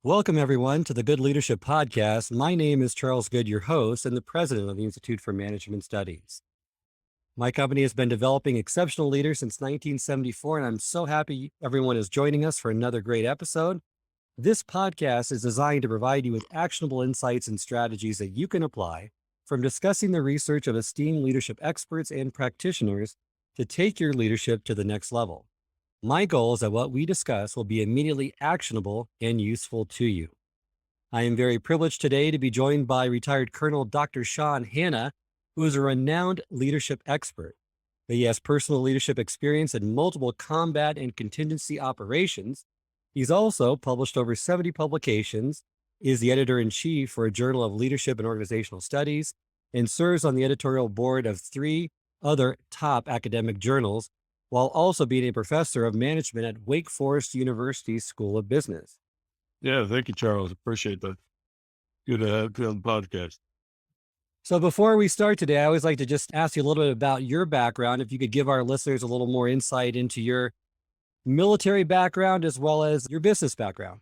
Welcome, everyone, to the Good Leadership Podcast. My name is Charles Good, your host and the president of the Institute for Management Studies. My company has been developing exceptional leaders since 1974, and I'm so happy everyone is joining us for another great episode. This podcast is designed to provide you with actionable insights and strategies that you can apply, from discussing the research of esteemed leadership experts and practitioners to take your leadership to the next level. My goal is that what we discuss will be immediately actionable and useful to you. I am very privileged today to be joined by retired Colonel Dr. Sean Hanna, who is a renowned leadership expert. He has personal leadership experience in multiple combat and contingency operations. He's also published over 70 publications, is the editor-in-chief for a Journal of Leadership and Organizational Studies, and serves on the editorial board of 3 other top academic journals, while also being a professor of management at Wake Forest University School of Business. Yeah, thank you, Charles. Appreciate that. Good to have you on the podcast. So before we start today, I always like to just ask you a little bit about your background. If you could give our listeners a little more insight into your military background as well as your business background.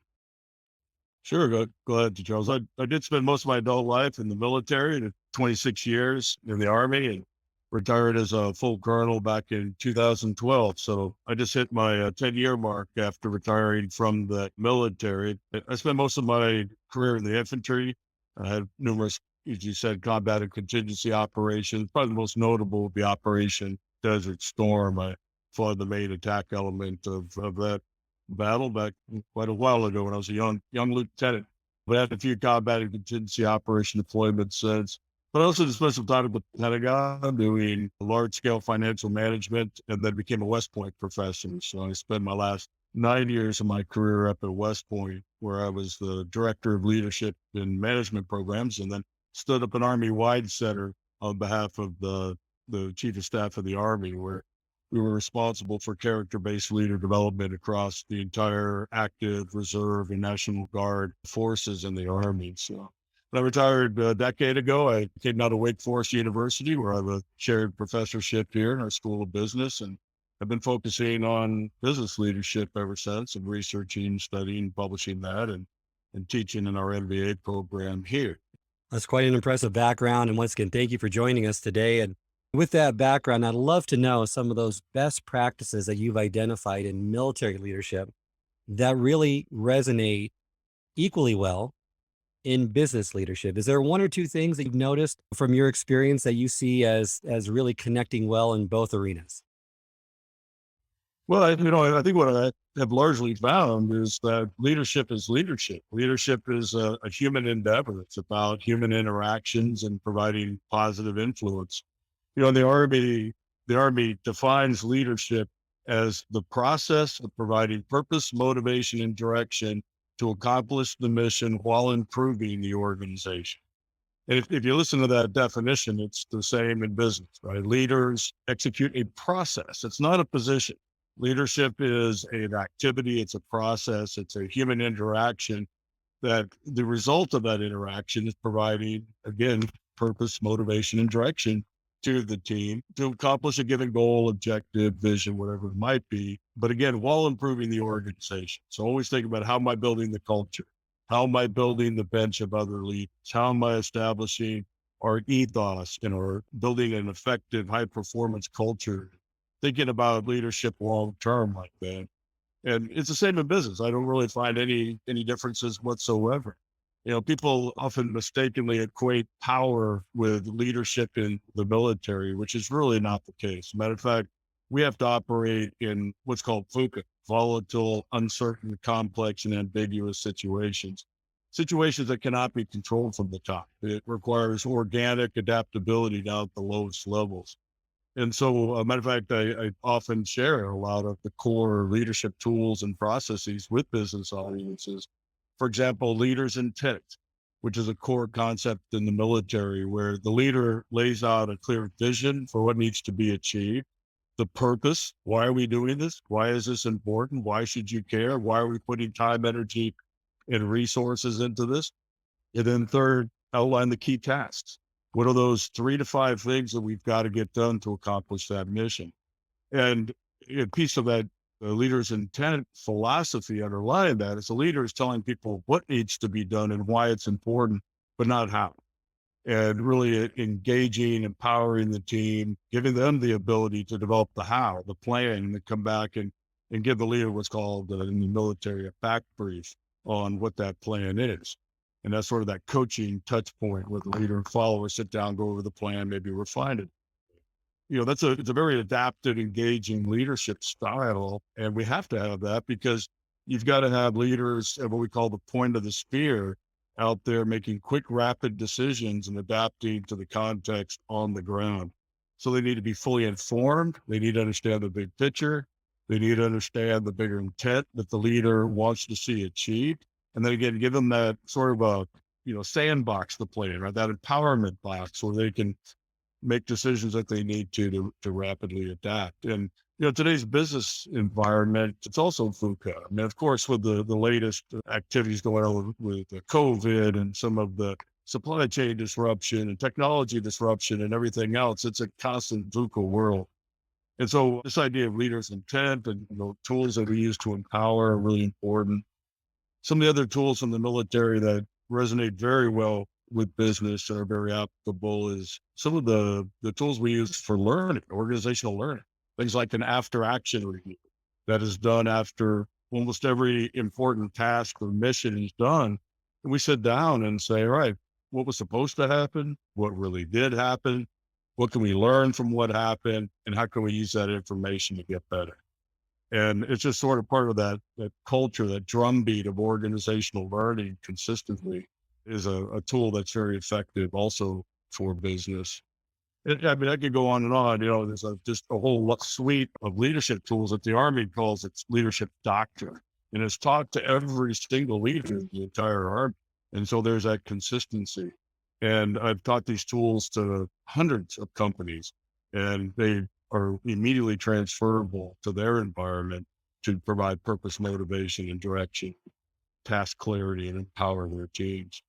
Sure, go ahead, Charles. I did spend most of my adult life in the military, 26 years in the Army, and retired as a full colonel back in 2012. So I just hit my 10-year mark after retiring from the military. I spent most of my career in the infantry. I had numerous, as you said, combat and contingency operations. Probably the most notable would be Operation Desert Storm. I fought the main attack element of that battle back quite a while ago when I was a young lieutenant. But I had a few combat and contingency operation deployments since. But I also just spent some time with the Pentagon doing large-scale financial management, and then became a West Point professor. So I spent my last 9 years of my career up at West Point, where I was the director of leadership and management programs, and then stood up an Army-wide center on behalf of the Chief of Staff of the Army, where we were responsible for character-based leader development across the entire active, reserve, and National Guard forces in the Army. So when I retired a decade ago, I came out of Wake Forest University, where I have a shared professorship here in our School of Business. And I've been focusing on business leadership ever since, and researching, studying, publishing that, and teaching in our MBA program here. That's quite an impressive background. And once again, thank you for joining us today. And with that background, I'd love to know some of those best practices that you've identified in military leadership that really resonate equally well in business leadership. Is there 1 or 2 things that you've noticed from your experience that you see as really connecting well in both arenas? Well, I think what I have largely found is that leadership is leadership. Leadership is a human endeavor. It's about human interactions and providing positive influence. In the Army defines leadership as the process of providing purpose, motivation, and direction to accomplish the mission while improving the organization. And if you listen to that definition, it's the same in business, right? Leaders execute a process. It's not a position. Leadership is an activity. It's a process. It's a human interaction that the result of that interaction is providing, again, purpose, motivation, and direction to the team to accomplish a given goal, objective, vision, whatever it might be. But again, while improving the organization. So always think about, how am I building the culture? How am I building the bench of other leaders? How am I establishing our ethos or building an effective high performance culture? Thinking about leadership long term like that. And it's the same in business. I don't really find any differences whatsoever. People often mistakenly equate power with leadership in the military, which is really not the case. Matter of fact, we have to operate in what's called VUCA, volatile, uncertain, complex, and ambiguous situations that cannot be controlled from the top. It requires organic adaptability down at the lowest levels. And so, matter of fact, I often share a lot of the core leadership tools and processes with business audiences. For example, leader's intent, which is a core concept in the military, where the leader lays out a clear vision for what needs to be achieved, the purpose. Why are we doing this? Why is this important? Why should you care? Why are we putting time, energy, and resources into this? And then third, outline the key tasks. What are those 3 to 5 things that we've got to get done to accomplish that mission? And a piece of that The leader's intent philosophy underlying that is the leader is telling people what needs to be done and why it's important, but not how. And really engaging, empowering the team, giving them the ability to develop the how, the plan, and then come back and give the leader what's called in the military a back brief on what that plan is. And that's sort of that coaching touch point where the leader and follower sit down, go over the plan, maybe refine it. It's a very adapted, engaging leadership style. And we have to have that because you've got to have leaders at what we call the point of the spear out there making quick, rapid decisions and adapting to the context on the ground. So they need to be fully informed. They need to understand the big picture. They need to understand the bigger intent that the leader wants to see achieved. And then again, give them that sort of sandbox to play in, right? That empowerment box where they can make decisions that they need to rapidly adapt. And today's business environment, it's also VUCA. I mean, of course, with the latest activities going on with the COVID and some of the supply chain disruption and technology disruption and everything else, it's a constant VUCA world. And so this idea of leaders' intent and tools that we use to empower are really important. Some of the other tools in the military that resonate very well with business and are very applicable is some of the tools we use for learning, organizational learning, things like an after action review that is done after almost every important task or mission is done. And we sit down and say, all right, what was supposed to happen? What really did happen? What can we learn from what happened? And how can we use that information to get better? And it's just sort of part of that culture, that drumbeat of organizational learning consistently is a tool that's very effective also for business. I mean, I could go on and on. There's just a whole suite of leadership tools that the Army calls its leadership doctrine. And it's taught to every single leader in the entire Army. And so there's that consistency. And I've taught these tools to hundreds of companies, and they are immediately transferable to their environment to provide purpose, motivation, and direction, task clarity, and empower their teams.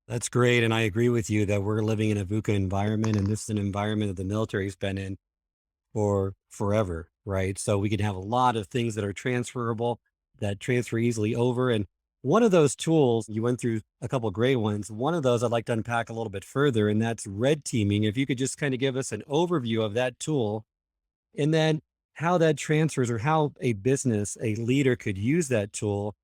That's great. And I agree with you that we're living in a VUCA environment, and this is an environment that the military's been in for forever, right? So we can have a lot of things that are transferable, that transfer easily over. And one of those tools, you went through a couple of great ones. One of those I'd like to unpack a little bit further, and that's red teaming. If you could just kind of give us an overview of that tool, and then how that transfers, or how a business, a leader could use that tool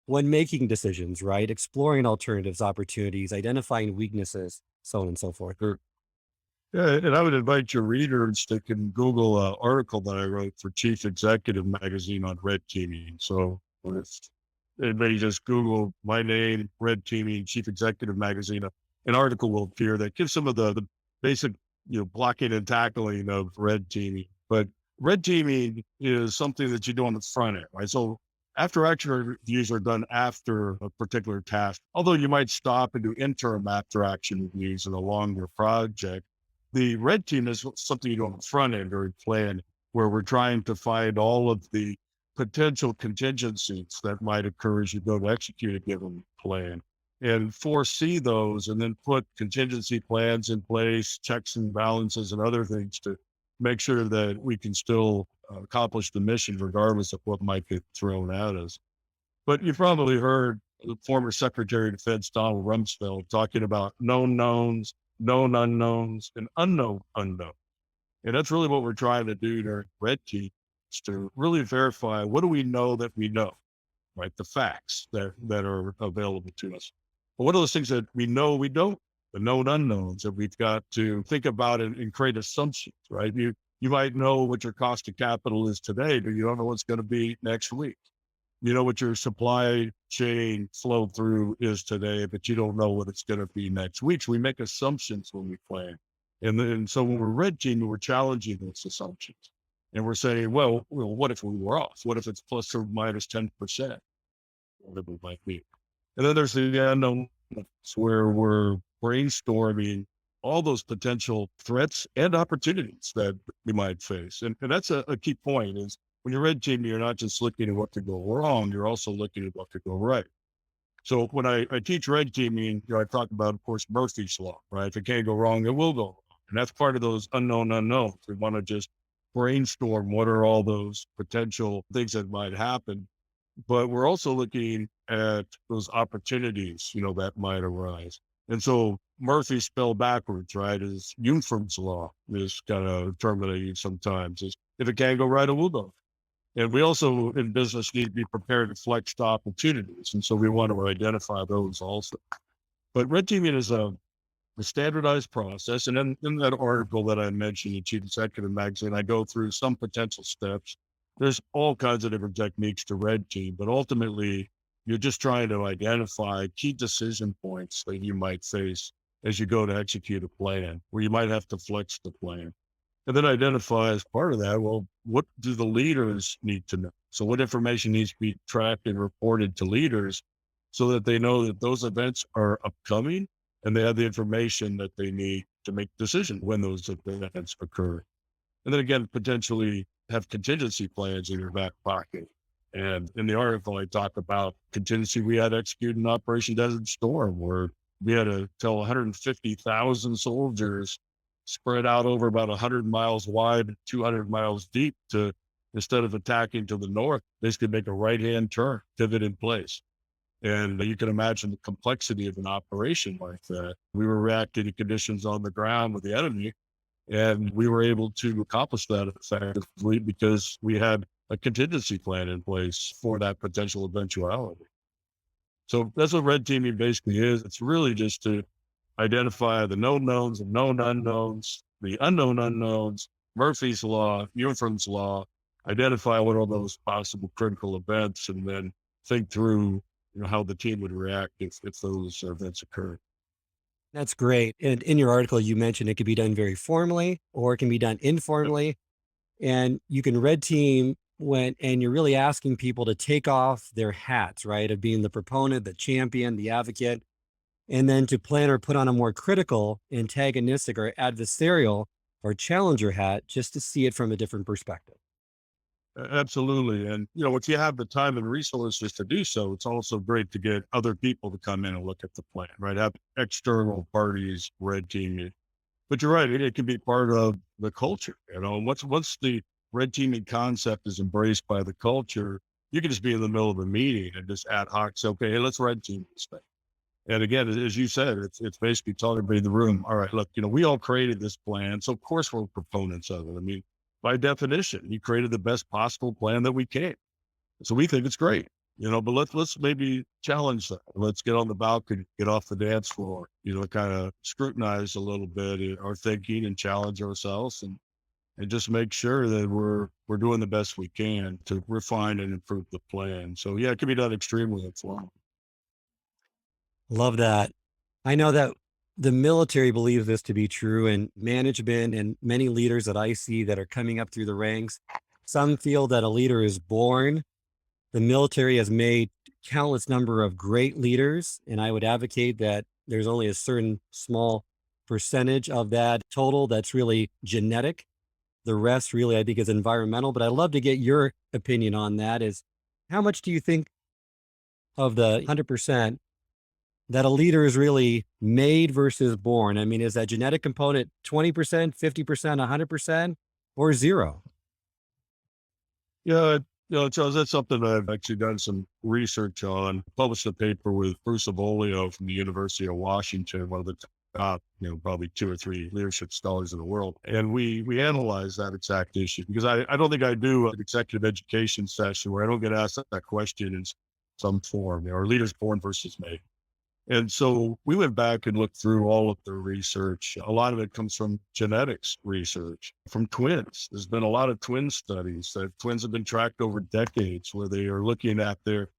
when making decisions, right? Exploring alternatives, opportunities, identifying weaknesses, so on and so forth. Sure. Yeah, and I would invite your readers to can Google an article that I wrote for Chief Executive Magazine on red teaming. So if anybody just Google my name, red teaming, Chief Executive Magazine, an article will appear that gives some of the basic, blocking and tackling of red teaming. But red teaming is something that you do on the front end, right? So after action reviews are done after a particular task, although you might stop and do interim after action reviews in a longer project. The red team is something you do on the front end or plan, where we're trying to find all of the potential contingencies that might occur as you go to execute a given plan and foresee those, and then put contingency plans in place, checks and balances and other things to make sure that we can still accomplish the mission regardless of what might get thrown at us. But you probably heard the former Secretary of Defense, Donald Rumsfeld, talking about known knowns, known unknowns, and unknown unknown. And that's really what we're trying to do during red team, is to really verify what do we know that we know, right? The facts that are available to us. But what are those things that we know we don't? The known unknowns that we've got to think about and create assumptions, right? You might know what your cost of capital is today, but you don't know what's going to be next week. You know what your supply chain flow through is today, but you don't know what it's going to be next week. So we make assumptions when we plan. And so when we're red teaming, we're challenging those assumptions. And we're saying, well, what if we were off? What if it's plus or minus 10%? Whatever it might be. And then there's the unknown, where we're brainstorming all those potential threats and opportunities that we might face. And that's a key point is, when you're red teaming, you're not just looking at what could go wrong, you're also looking at what could go right. So when I teach red teaming, I talk about, of course, Murphy's Law, right? If it can't go wrong, it will go wrong. And that's part of those unknown unknowns. We want to just brainstorm what are all those potential things that might happen. But we're also looking at those opportunities, that might arise. And so Murphy spelled backwards, right, is Unford's law, is kind of a term that I use sometimes, is if it can't go right, it will go. And we also in business need to be prepared to flex to opportunities. And so we want to identify those also. But red teaming is a standardized process. And in that article that I mentioned in Chief Executive Magazine, I go through some potential steps. There's all kinds of different techniques to red team, but ultimately you're just trying to identify key decision points that you might face as you go to execute a plan, where you might have to flex the plan. And then identify as part of that, well, what do the leaders need to know? So what information needs to be tracked and reported to leaders so that they know that those events are upcoming and they have the information that they need to make decisions when those events occur. And then again, potentially have contingency plans in your back pocket. And in the article, I talk about contingency we had executed in Operation Desert Storm, where we had to tell 150,000 soldiers spread out over about 100 miles wide, 200 miles deep to, instead of attacking to the north, basically make a right-hand turn, pivot in place. And you can imagine the complexity of an operation like that. We were reacting to conditions on the ground with the enemy, and we were able to accomplish that effectively because we had a contingency plan in place for that potential eventuality. So that's what red teaming basically is. It's really just to identify the known knowns and known unknowns, the unknown unknowns, Murphy's Law, Unford's Law, identify what are those possible critical events, and then think through how the team would react if those events occur. That's great. And in your article, you mentioned it could be done very formally or it can be done informally. And you can red team and you're really asking people to take off their hats, right? Of being the proponent, the champion, the advocate, and then to plan or put on a more critical, antagonistic, or adversarial or challenger hat just to see it from a different perspective. Absolutely. And, if you have the time and resources to do so, it's also great to get other people to come in and look at the plan, right? Have external parties red team it. But you're right, it can be part of the culture. Once the red teaming concept is embraced by the culture, you can just be in the middle of a meeting and just ad hoc say, okay, hey, let's red team this thing. And again, as you said, it's basically telling everybody in the room, all right, look, we all created this plan. So of course we're proponents of it. I mean, by definition, you created the best possible plan that we can. So we think it's great, but let's maybe challenge that. Let's get on the balcony, get off the dance floor, kind of scrutinize a little bit our thinking and challenge ourselves and just make sure that we're doing the best we can to refine and improve the plan. So yeah, it can be done extremely informal. Love that. I know that the military believes this to be true, and management and many leaders that I see that are coming up through the ranks. Some feel that a leader is born. The military has made countless number of great leaders, and I would advocate that there's only a certain small percentage of that total that's really genetic. The rest really, I think, is environmental. But I'd love to get your opinion on that. Is how much do you think of the 100% that a leader is really made versus born? I mean, is that genetic component 20%, 50%, 100%, or zero? Yeah, Charles, that's something I've actually done some research on. Published a paper with Bruce Avolio from the University of Washington, one of the top, probably 2 or 3 leadership scholars in the world. And we analyze that exact issue because I don't think I do an executive education session where I don't get asked that question in some form, are leaders born versus made? And so we went back and looked through all of the research. A lot of it comes from genetics research, from twins. There's been a lot of twin studies that twins have been tracked over decades where they are looking at their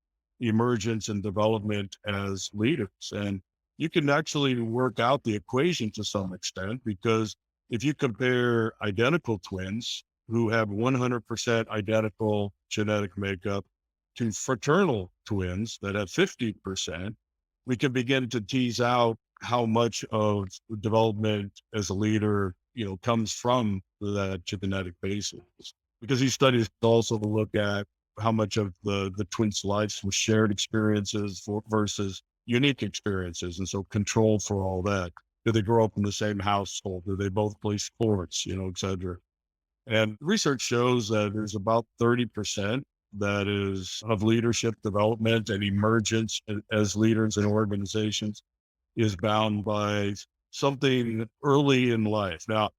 emergence and development as leaders. And you can actually work out the equation to some extent because if you compare identical twins who have 100% identical genetic makeup to fraternal twins that have 50%, we can begin to tease out how much of development as a leader, comes from that genetic basis. Because these studies also look at how much of the twins' lives were shared experiences versus unique experiences. And so control for all that. Do they grow up in the same household? Do they both play sports, et cetera? And research shows that there's about 30% that is of leadership development and emergence as leaders in organizations is bound by something early in life. Now,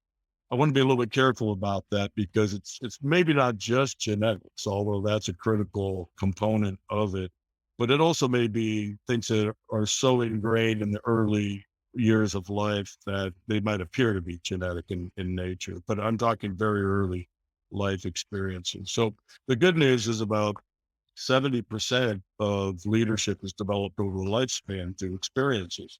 I want to be a little bit careful about that because it's maybe not just genetics, although that's a critical component of it, but it also may be things that are so ingrained in the early years of life that they might appear to be genetic in nature. But I'm talking very early life experiences. So the good news is about 70% of leadership is developed over the lifespan through experiences.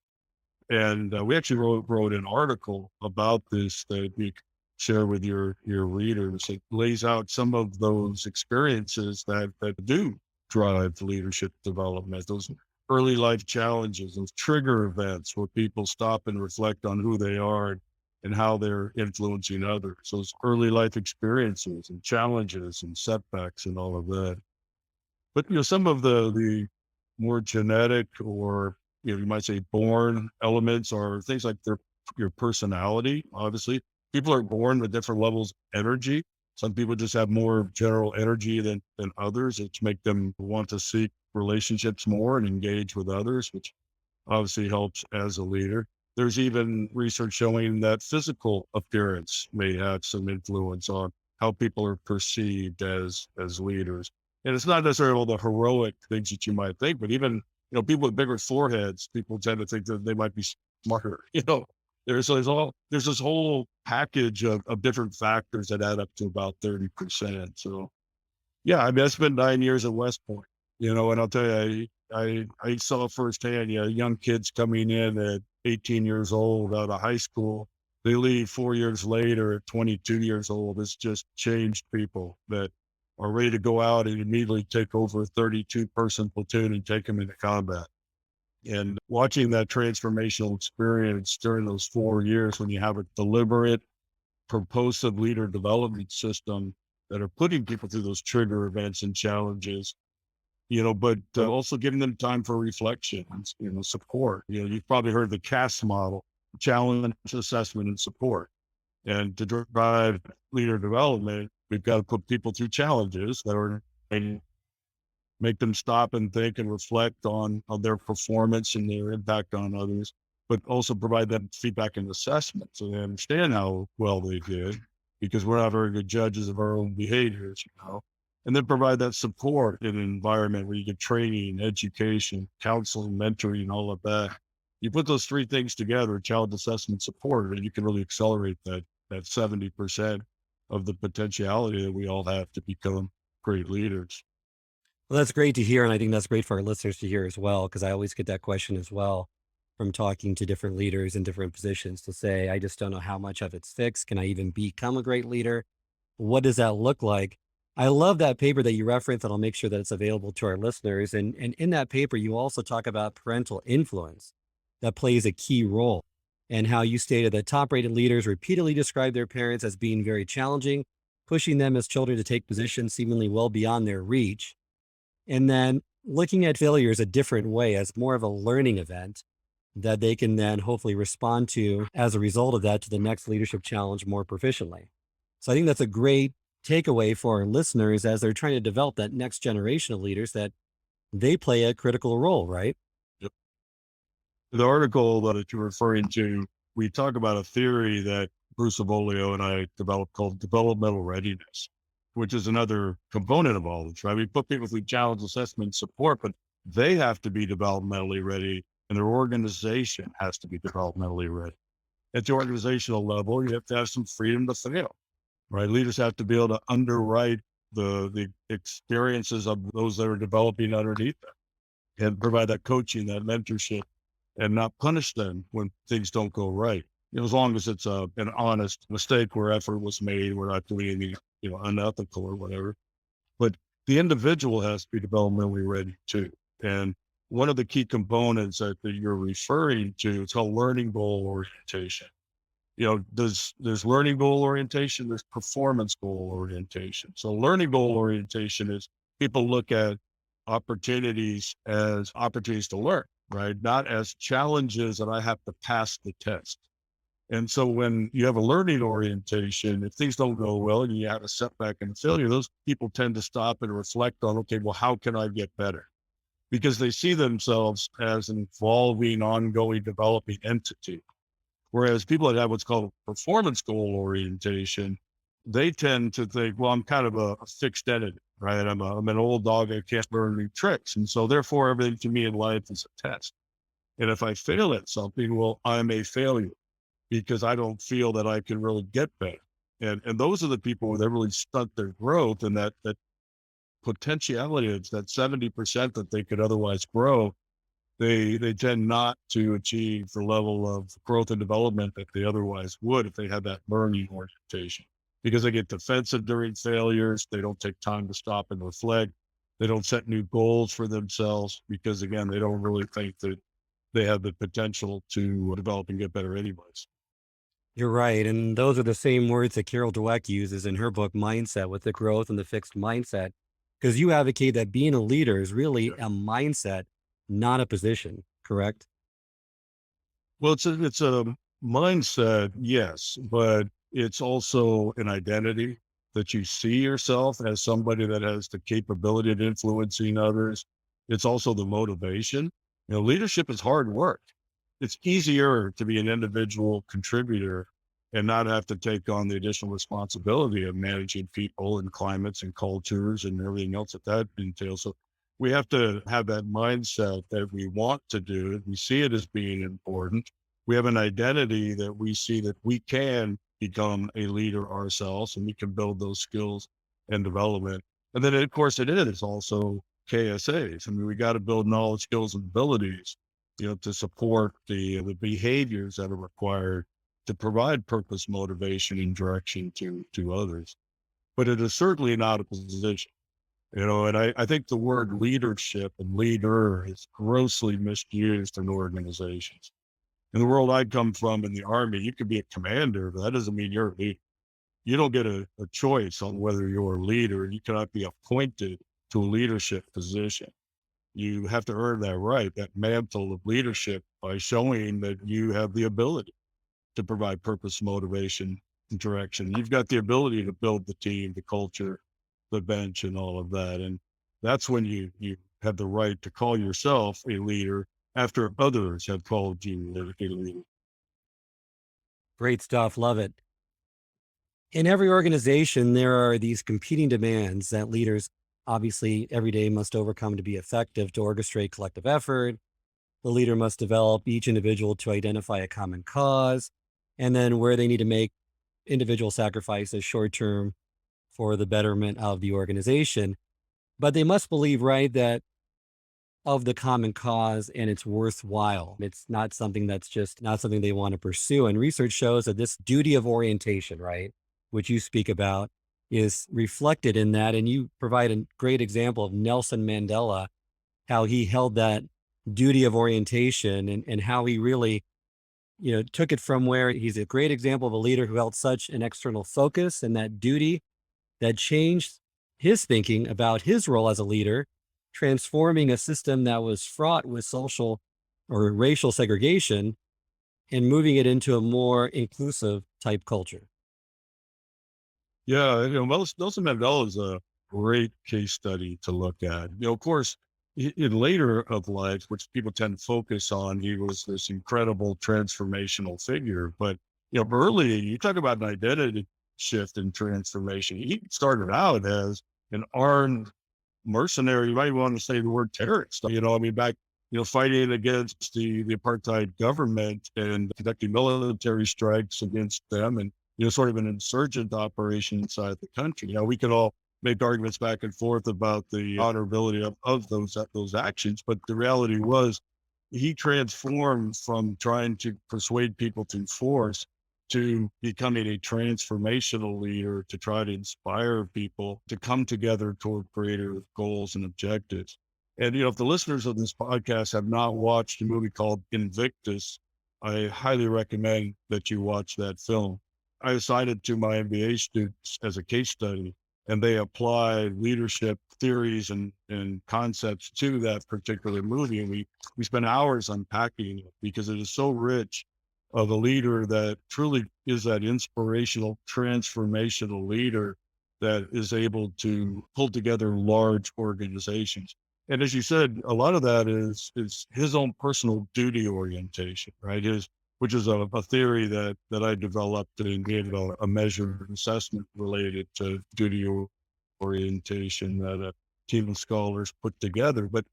And we actually wrote an article about this that you can share with your readers. It lays out some of those experiences that do drive leadership development, those early life challenges, those trigger events where people stop and reflect on who they are and how they're influencing others, those early life experiences and challenges and setbacks and all of that. But some of the more genetic or you might say born elements are things like your personality. Obviously, people are born with different levels of energy. Some people just have more general energy than others, which make them want to seek relationships more and engage with others, which obviously helps as a leader. There's even research showing that physical appearance may have some influence on how people are perceived as leaders. And it's not necessarily all the heroic things that you might think, but even people with bigger foreheads, people tend to think that they might be smarter. There's this whole package of different factors that add up to about 30%. So yeah, I mean, I spent 9 years at West Point, and I'll tell you, I saw firsthand, young kids coming in at 18 years old out of high school. They leave 4 years later at 22 years old. It's just changed people that are ready to go out and immediately take over a 32-person platoon and take them into combat. And watching that transformational experience during those 4 years when you have a deliberate, propulsive leader development system that are putting people through those trigger events and challenges, but also giving them time for reflection and, support. You've probably heard the CAST model, challenge, assessment, and support. And to drive leader development, we've got to put people through challenges that are and make them stop and think and reflect on their performance and their impact on others, but also provide them feedback and assessment so they understand how well they did, because we're not very good judges of our own behaviors, and then provide that support in an environment where you get training, education, counseling, mentoring, all of that. You put those three things together, challenge assessment support, and you can really accelerate that 70% of the potentiality that we all have to become great leaders. Well, that's great to hear. And I think that's great for our listeners to hear as well, because I always get that question as well from talking to different leaders in different positions to say, I just don't know how much of it's fixed. Can I even become a great leader? What does that look like? I love that paper that you referenced, and I'll make sure that it's available to our listeners. And in that paper, you also talk about parental influence that plays a key role, and how you stated that top rated leaders repeatedly describe their parents as being very challenging, pushing them as children to take positions seemingly well beyond their reach. And then looking at failure as a different way, as more of a learning event that they can then hopefully respond to as a result of that to the next leadership challenge more proficiently. So I think that's a great takeaway for our listeners as they're trying to develop that next generation of leaders, that they play a critical role, right? Yep. The article that you're referring to, we talk about a theory that Bruce Avolio and I developed called developmental readiness, which is another component of all this, right? We put people through challenge assessment support, but they have to be developmentally ready, and their organization has to be developmentally ready. At the organizational level, you have to have some freedom to fail, right? Leaders have to be able to underwrite the experiences of those that are developing underneath them and provide that coaching, that mentorship, and not punish them when things don't go right. As long as it's an honest mistake where effort was made, we're not doing anything, unethical or whatever. But the individual has to be developmentally ready too. And one of the key components that you're referring to is called learning goal orientation. There's learning goal orientation, there's performance goal orientation. So learning goal orientation is people look at opportunities as opportunities to learn, right? Not as challenges that I have to pass the test. And so when you have a learning orientation, if things don't go well and you have a setback and a failure, those people tend to stop and reflect on, okay, well, how can I get better? Because they see themselves as an evolving, ongoing, developing entity. Whereas people that have what's called performance goal orientation, they tend to think, well, I'm kind of a fixed entity, right? I'm an old dog. I can't learn new tricks. And so therefore everything to me in life is a test. And if I fail at something, well, I'm a failure because I don't feel that I can really get better. And those are the people that really stunt their growth, and that potentiality is that 70% that they could otherwise grow, they tend not to achieve the level of growth and development that they otherwise would if they had that learning orientation. Because they get defensive during failures, they don't take time to stop and reflect. They don't set new goals for themselves because again, they don't really think that they have the potential to develop and get better anyways. You're right. And those are the same words that Carol Dweck uses in her book, Mindset, with the growth and the fixed mindset. Because you advocate that being a leader is really Yeah. a mindset, not a position, correct? Well, it's a mindset, yes, but it's also an identity that you see yourself as somebody that has the capability of influencing others. It's also the motivation. Leadership is hard work. It's easier to be an individual contributor and not have to take on the additional responsibility of managing people and climates and cultures and everything else that entails. So we have to have that mindset that we want to do it. We see it as being important. We have an identity that we see that we can become a leader ourselves and we can build those skills and development. And then, of course, it is also KSAs. I mean, we got to build knowledge, skills, and abilities, to support the behaviors that are required to provide purpose, motivation, and direction to others. But it is certainly not a position. And I think the word leadership and leader is grossly misused in organizations. In the world I come from in the Army, you could be a commander, but that doesn't mean you're a leader. You don't get a choice on whether you're a leader. You cannot be appointed to a leadership position. You have to earn that right, that mantle of leadership, by showing that you have the ability to provide purpose, motivation, and direction. You've got the ability to build the team, the culture, the bench, and all of that. And that's when you have the right to call yourself a leader after others have called you a leader. Great stuff. Love it. In every organization, there are these competing demands that leaders obviously every day must overcome to be effective to orchestrate collective effort. The leader must develop each individual to identify a common cause, and then where they need to make individual sacrifices short term for the betterment of the organization. But they must believe, right, that of the common cause and it's worthwhile. It's not something that's just not something they want to pursue. And research shows that this duty of orientation, right, which you speak about, is reflected in that. And you provide a great example of Nelson Mandela, how he held that duty of orientation and how he really, took it from where he's a great example of a leader who held such an external focus and that duty that changed his thinking about his role as a leader, transforming a system that was fraught with social or racial segregation and moving it into a more inclusive type culture. Yeah, Nelson Mandela is a great case study to look at. Of course, in later of life, which people tend to focus on, he was this incredible transformational figure. But early, you talk about an identity shift and transformation. He started out as an armed mercenary. You might want to say the word terrorist. I mean, back fighting against the apartheid government and conducting military strikes against them, and sort of an insurgent operation inside the country. We can all make arguments back and forth about the honorability of those actions, but the reality was he transformed from trying to persuade people through force to becoming a transformational leader to try to inspire people to come together toward greater goals and objectives. And, if the listeners of this podcast have not watched a movie called Invictus, I highly recommend that you watch that film. I assigned it to my MBA students as a case study, and they applied leadership theories and concepts to that particular movie. And we spent hours unpacking it because it is so rich of a leader that truly is that inspirational, transformational leader that is able to pull together large organizations. And as you said, a lot of that is his own personal duty orientation, right? Which is a theory that I developed and gave a measure and assessment related to duty orientation that a team of scholars put together. But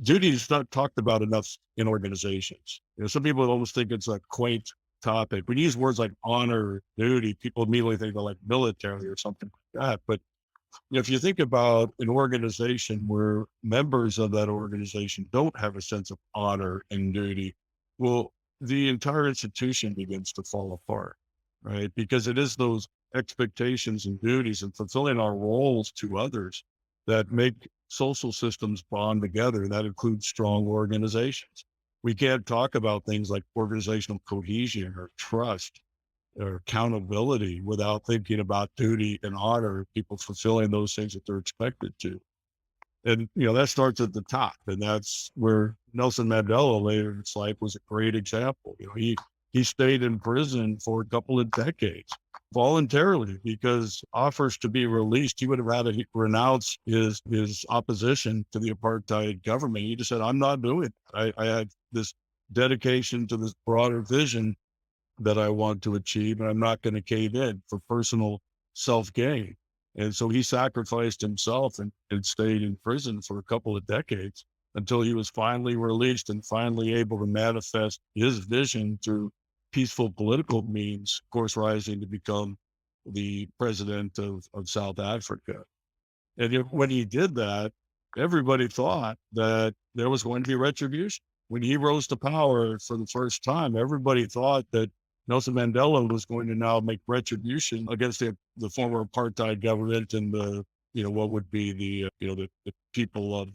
duty is not talked about enough in organizations. Some people almost think it's a quaint topic. When you use words like honor, duty, people immediately think of like military or something like that. But if you think about an organization where members of that organization don't have a sense of honor and duty, well, the entire institution begins to fall apart, right? Because it is those expectations and duties and fulfilling our roles to others that make social systems bond together. That includes strong organizations. We can't talk about things like organizational cohesion or trust or accountability without thinking about duty and honor, people fulfilling those things that they're expected to. And, that starts at the top. And that's where Nelson Mandela later in his life was a great example. He stayed in prison for a couple of decades voluntarily because offers to be released, he would have had to renounce his opposition to the apartheid government. He just said, I'm not doing it. I had this dedication to this broader vision that I want to achieve, and I'm not going to cave in for personal self-gain. And so he sacrificed himself and stayed in prison for a couple of decades until he was finally released and finally able to manifest his vision through peaceful political means, of course, rising to become the president of South Africa. And when he did that, everybody thought that there was going to be retribution. When he rose to power for the first time, everybody thought that Nelson Mandela was going to now make retribution against the former apartheid government and what would be the people of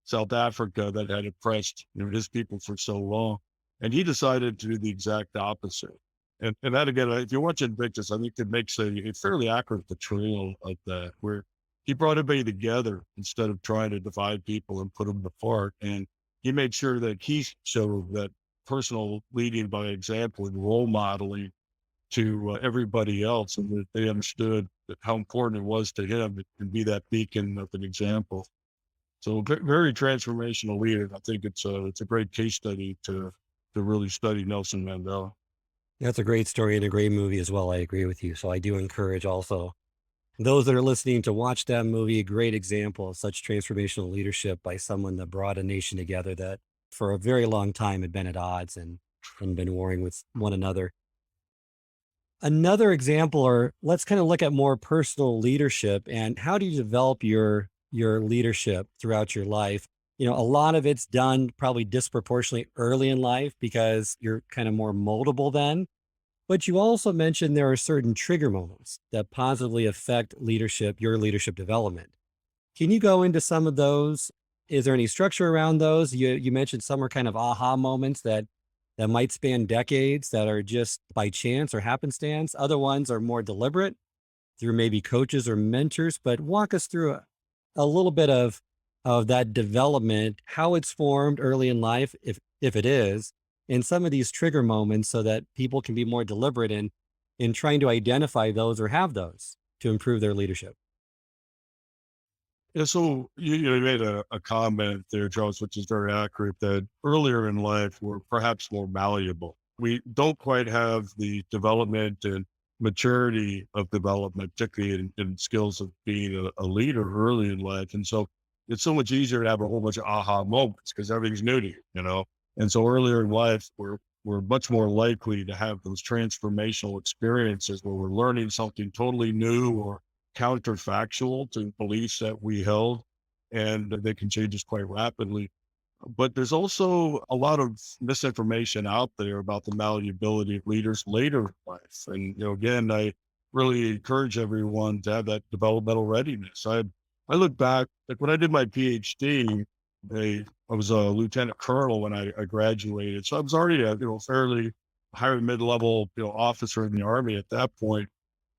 South Africa that had oppressed, his people for so long. And he decided to do the exact opposite. And that again, if you watch Invictus, I think it makes a fairly accurate portrayal of that, where he brought everybody together instead of trying to divide people and put them apart. And he made sure that he showed that personal leading by example and role modeling to everybody else, and that they understood how important it was to him and be that beacon of an example. So very transformational leader. I think it's a great case study to really study Nelson Mandela. That's a great story and a great movie as well. I agree with you. So I do encourage also those that are listening to watch that movie. A great example of such transformational leadership by someone that brought a nation together that for a very long time had been at odds and been warring with one another. Another example, or let's kind of look at more personal leadership and how do you develop your leadership throughout your life? A lot of it's done probably disproportionately early in life because you're kind of more moldable then. But you also mentioned there are certain trigger moments that positively affect your leadership development. Can you go into some of those? Is there any structure around those? You mentioned some are kind of aha moments that might span decades that are just by chance or happenstance. Other ones are more deliberate through maybe coaches or mentors. But walk us through a little bit of that development, how it's formed early in life, if it is, and some of these trigger moments so that people can be more deliberate in trying to identify those or have those to improve their leadership. Yeah, so you made a comment there, Charles, which is very accurate, that earlier in life we're perhaps more malleable. We don't quite have the development and maturity of development, particularly in skills of being a leader early in life. And so it's so much easier to have a whole bunch of aha moments because everything's new to you. And so earlier in life, we're much more likely to have those transformational experiences where we're learning something totally new or counterfactual to beliefs that we held, and they can change us quite rapidly. But there's also a lot of misinformation out there about the malleability of leaders later in life. And, again, I really encourage everyone to have that developmental readiness. I look back, like when I did my PhD, I was a lieutenant colonel when I graduated. So I was already a, fairly higher mid-level, officer in the Army at that point,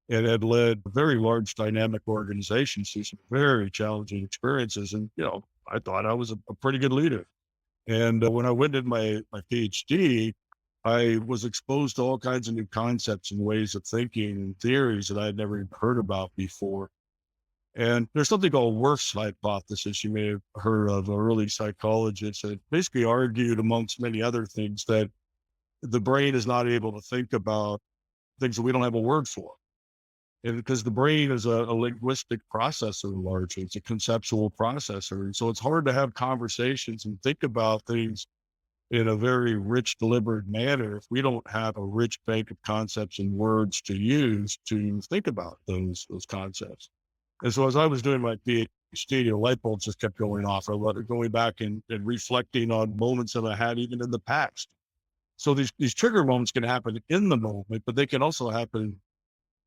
and had led very large dynamic organizations through some very challenging experiences. And, I thought I was a pretty good leader. And when I went in my PhD, I was exposed to all kinds of new concepts and ways of thinking and theories that I had never even heard about before. And there's something called Worth's hypothesis you may have heard of, an early psychologist that basically argued, amongst many other things, that the brain is not able to think about things that we don't have a word for. And because the brain is a linguistic processor, largely, it's a conceptual processor. And so it's hard to have conversations and think about things in a very rich, deliberate manner if we don't have a rich bank of concepts and words to use to think about those concepts. And so as I was doing my PhD, light bulbs just kept going off. I was going back and reflecting on moments that I had even in the past. So these trigger moments can happen in the moment, but they can also happen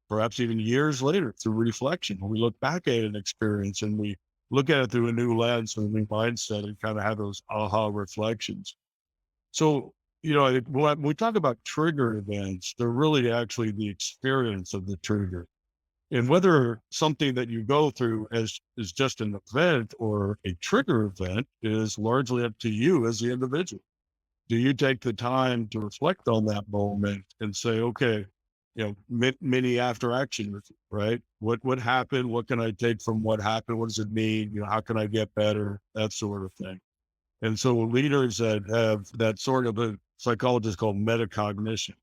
perhaps even years later through reflection. When we look back at an experience and we look at it through a new lens and a new mindset and kind of have those aha reflections. So, when we talk about trigger events, they're really actually the experience of the trigger. And whether something that you go through is just an event or a trigger event is largely up to you as the individual. Do you take the time to reflect on that moment and say, okay, mini after action, right? What happened? What can I take from what happened? What does it mean? How can I get better? That sort of thing. And so leaders that have that sort of a psychologist called metacognition,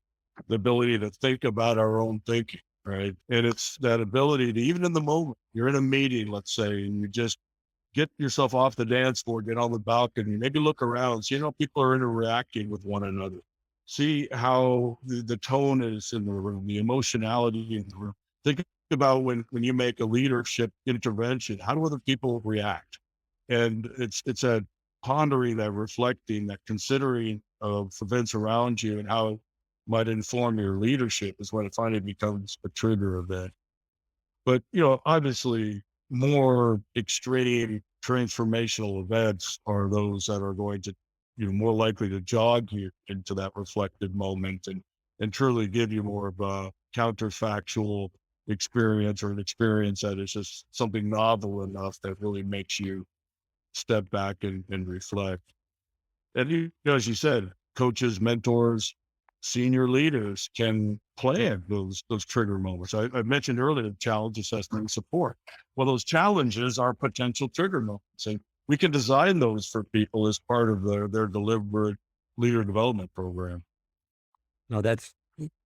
the ability to think about our own thinking, right? And it's that ability to, even in the moment, you're in a meeting, let's say, and you just get yourself off the dance floor, get on the balcony, maybe look around, see how people are interacting with one another. See how the tone is in the room, the emotionality in the room. Think about when you make a leadership intervention, how do other people react? And it's a pondering, that reflecting, that considering of events around you and how it might inform your leadership is when it finally becomes a trigger event. But, obviously more extreme transformational events are those that are going to, more likely to jog you into that reflective moment and truly give you more of a counterfactual experience, or an experience that is just something novel enough that really makes you step back and reflect. And as you said, coaches, mentors, senior leaders can plan those trigger moments. I mentioned earlier challenge assessment and support. Well, those challenges are potential trigger moments, and we can design those for people as part of their deliberate leader development program. No,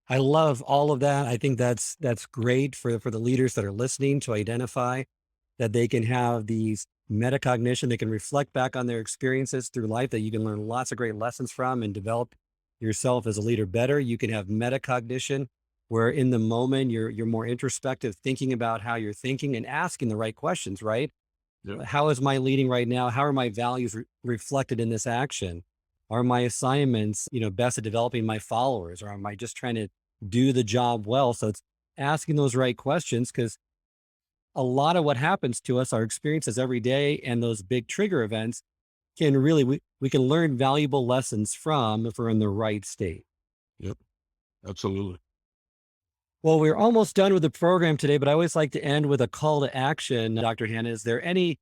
I love all of that. I think that's great for the leaders that are listening to identify that they can have these metacognition. They can reflect back on their experiences through life that you can learn lots of great lessons from and develop yourself as a leader better. You can have metacognition where in the moment you're more introspective, thinking about how you're thinking and asking the right questions, right? Yeah. How is my leading right now? How are my values reflected in this action? Are my assignments, best at developing my followers, or am I just trying to do the job well? So it's asking those right questions, because a lot of what happens to us, our experiences every day and those big trigger events can really, we can learn valuable lessons from if we're in the right state. Yep. Absolutely. Well, we're almost done with the program today, but I always like to end with a call to action. Dr. Hannah, is there any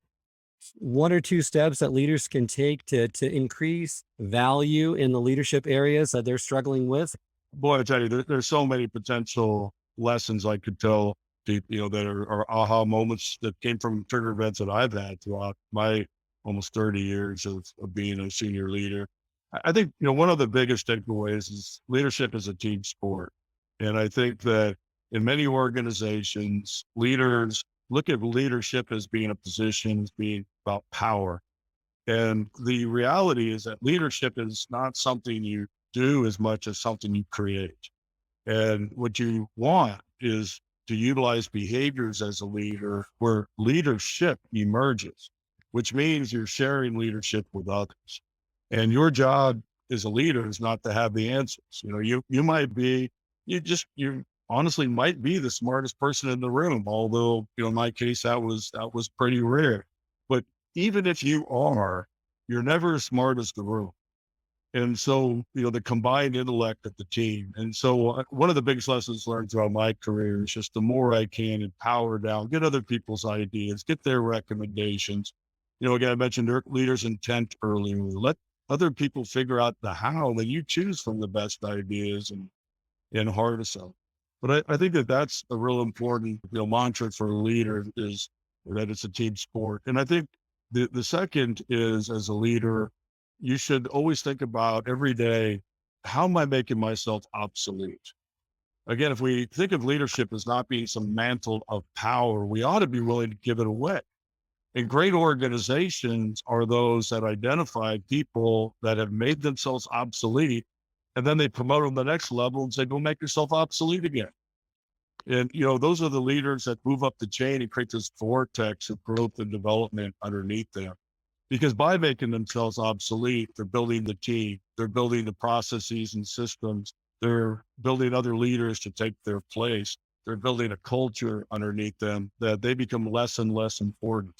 one or two steps that leaders can take to increase value in the leadership areas that they're struggling with? Boy, I tell you, there's so many potential lessons I could tell people, that are aha moments that came from trigger events that I've had throughout my almost 30 years of being a senior leader. I think, one of the biggest takeaways is leadership is a team sport. And I think that in many organizations, leaders look at leadership as being a position, as being about power. And the reality is that leadership is not something you do as much as something you create. And what you want is to utilize behaviors as a leader where leadership emerges, which means you're sharing leadership with others. And your job as a leader is not to have the answers. You might be, you honestly might be the smartest person in the room, although, in my case, that was pretty rare. But even if you are, you're never as smart as the room. And so, the combined intellect of the team. And so one of the biggest lessons learned throughout my career is just the more I can empower down, get other people's ideas, get their recommendations. Again, I mentioned leaders' intent earlier. other people figure out the how, then you choose from the best ideas and harness them. But I think that that's a real important, mantra for a leader is that it's a team sport. And I think the second is, as a leader, you should always think about every day, how am I making myself obsolete? Again, if we think of leadership as not being some mantle of power, we ought to be willing to give it away. And great organizations are those that identify people that have made themselves obsolete, and then they promote them to the next level and say, go make yourself obsolete again. And, those are the leaders that move up the chain and create this vortex of growth and development underneath them. Because by making themselves obsolete, they're building the team, they're building the processes and systems, they're building other leaders to take their place, they're building a culture underneath them that they become less and less important.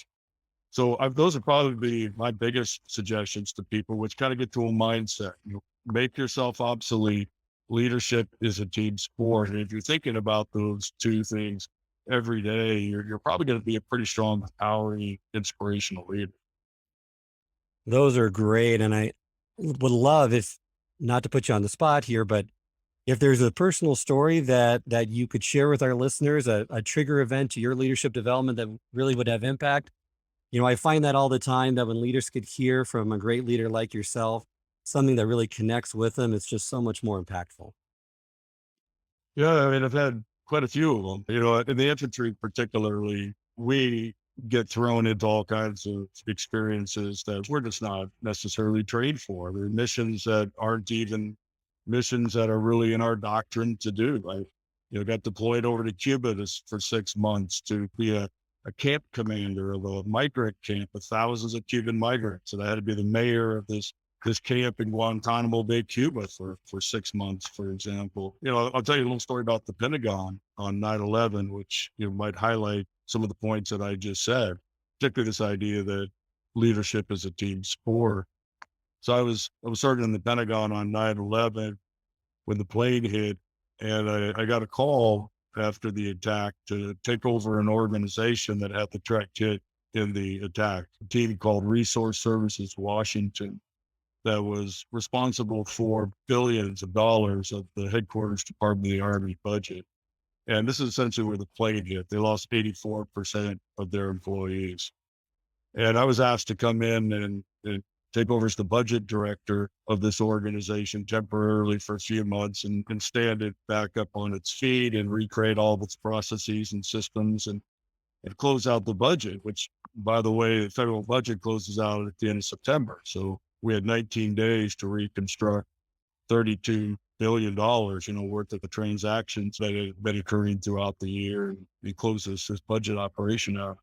So those are probably my biggest suggestions to people, which kind of get to a mindset. Make yourself obsolete. Leadership is a team sport. And if you're thinking about those two things every day, you're probably going to be a pretty strong, empowering, inspirational leader. Those are great. And I would love, if not to put you on the spot here, but if there's a personal story that you could share with our listeners, a trigger event to your leadership development that really would have impact. I find that all the time, that when leaders could hear from a great leader like yourself, something that really connects with them, it's just so much more impactful. Yeah, I mean, I've had quite a few of them. In the infantry particularly, we get thrown into all kinds of experiences that we're just not necessarily trained for. There are missions that aren't even missions that are really in our doctrine to do. Got deployed over to Cuba for 6 months to be a camp commander of a migrant camp with thousands of Cuban migrants. And I had to be the mayor of this camp in Guantanamo Bay, Cuba for 6 months, for example. I'll tell you a little story about the Pentagon on 9/11, which, might highlight some of the points that I just said, particularly this idea that leadership is a team sport. So I was serving in the Pentagon on 9/11 when the plane hit, and I got a call after the attack to take over an organization that had the direct hit in the attack, a team called Resource Services Washington, that was responsible for billions of dollars of the headquarters Department of the Army budget. And this is essentially where the plane hit. They lost 84% of their employees. And I was asked to come in and take over as the budget director of this organization temporarily for a few months and stand it back up on its feet and recreate all of its processes and systems and close out the budget, which, by the way, the federal budget closes out at the end of September. So we had 19 days to reconstruct $32 billion, worth of the transactions that had been occurring throughout the year, and we closed this budget operation out.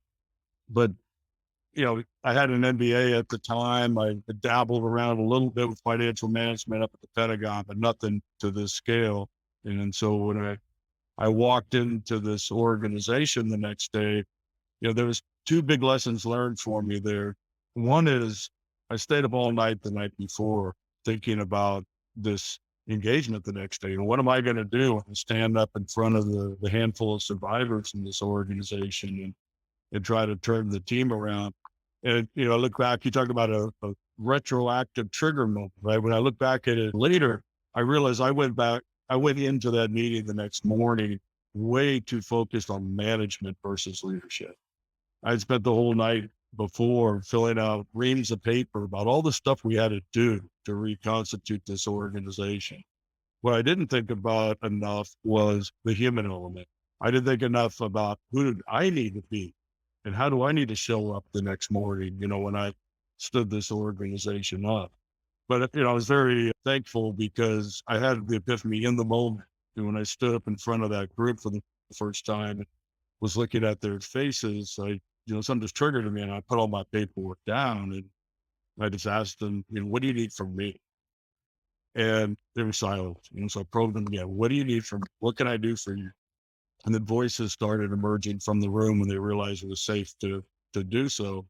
But I had an MBA at the time. I dabbled around a little bit with financial management up at the Pentagon, but nothing to this scale. And so when I walked into this organization the next day, there was two big lessons learned for me there. One is I stayed up all night the night before thinking about this engagement the next day. And what am I going to do when I stand up in front of the handful of survivors in this organization and try to turn the team around? And, I look back, you talked about a retroactive trigger moment, right? When I look back at it later, I realized I went into that meeting the next morning way too focused on management versus leadership. I'd spent the whole night before filling out reams of paper about all the stuff we had to do to reconstitute this organization. What I didn't think about enough was the human element. I didn't think enough about who did I need to be and how do I need to show up the next morning, when I stood this organization up. But, I was very thankful because I had the epiphany in the moment. And when I stood up in front of that group for the first time and was looking at their faces, something just triggered me, and I put all my paperwork down and I just asked them, what do you need from me? And they were silent. So I probed them again. What do you need from me? What can I do for you? And then voices started emerging from the room when they realized it was safe to do so.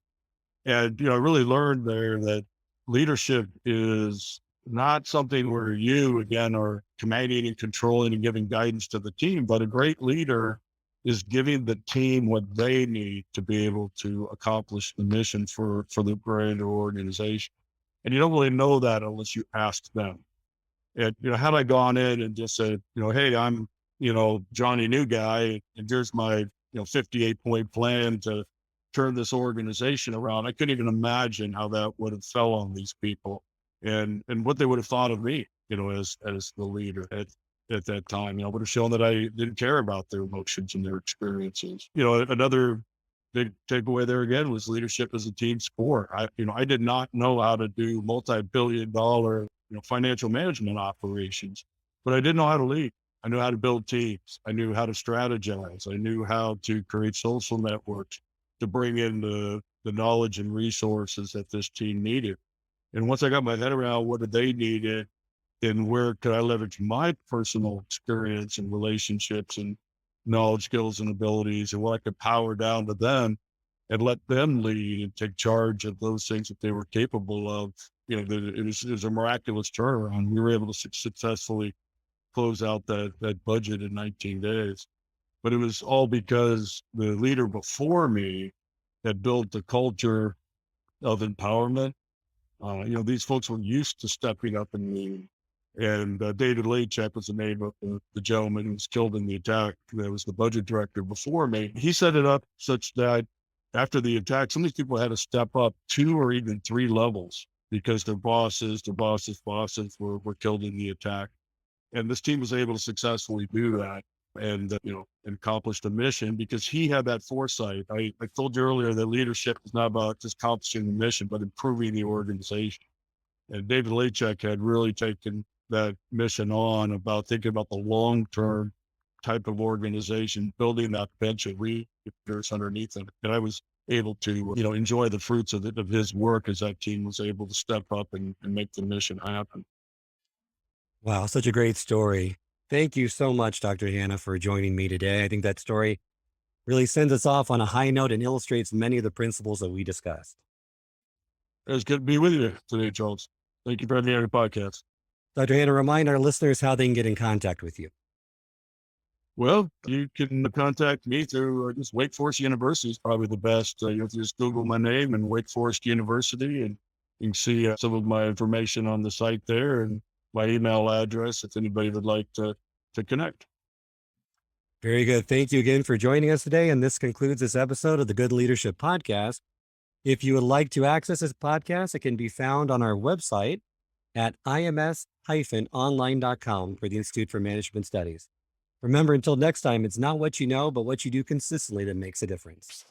And, I really learned there that leadership is not something where you, again, are commanding and controlling and giving guidance to the team, but a great leader is giving the team what they need to be able to accomplish the mission for the greater organization. And you don't really know that unless you ask them. And, had I gone in and just said, hey, I'm, Johnny New Guy, and here's my, 58-point plan to turn this organization around, I couldn't even imagine how that would have fell on these people and what they would have thought of me, as the leader at that time. Would have shown that I didn't care about their emotions and their experiences. Another big takeaway there again was leadership as a team sport. I did not know how to do multi-billion-dollar, financial management operations, but I didn't know how to lead. I knew how to build teams. I knew how to strategize. I knew how to create social networks to bring in the knowledge and resources that this team needed. And once I got my head around what did they needed and where could I leverage my personal experience and relationships and knowledge, skills, and abilities, and what I could power down to them and let them lead and take charge of those things that they were capable of. It was a miraculous turnaround. We were able to successfully close out that budget in 19 days. But it was all because the leader before me had built the culture of empowerment. These folks were used to stepping up and leading. And David Lachek was the name of the gentleman who was killed in the attack. That was the budget director before me. He set it up such that after the attack, some of these people had to step up 2 or even 3 levels because their bosses were killed in the attack. And this team was able to successfully do that and, and accomplish the mission because he had that foresight. I told you earlier that leadership is not about just accomplishing the mission, but improving the organization. And David Lachek had really taken that mission on about thinking about the long-term type of organization, building that bench of leaders underneath him. And I was able to, enjoy the fruits of his work as that team was able to step up and make the mission happen. Wow, such a great story. Thank you so much, Dr. Hanna, for joining me today. I think that story really sends us off on a high note and illustrates many of the principles that we discussed. It was good to be with you today, Charles. Thank you for having me on your podcast. Dr. Hanna, remind our listeners how they can get in contact with you. Well, you can contact me through just Wake Forest University is probably the best. You have to just Google my name and Wake Forest University, and you can see some of my information on the site there and my email address if anybody would like to connect. Very good. Thank you again for joining us today. And this concludes this episode of the Good Leadership Podcast. If you would like to access this podcast, it can be found on our website at ims-online.com for the Institute for Management Studies. Remember, until next time, it's not what you know, but what you do consistently that makes a difference.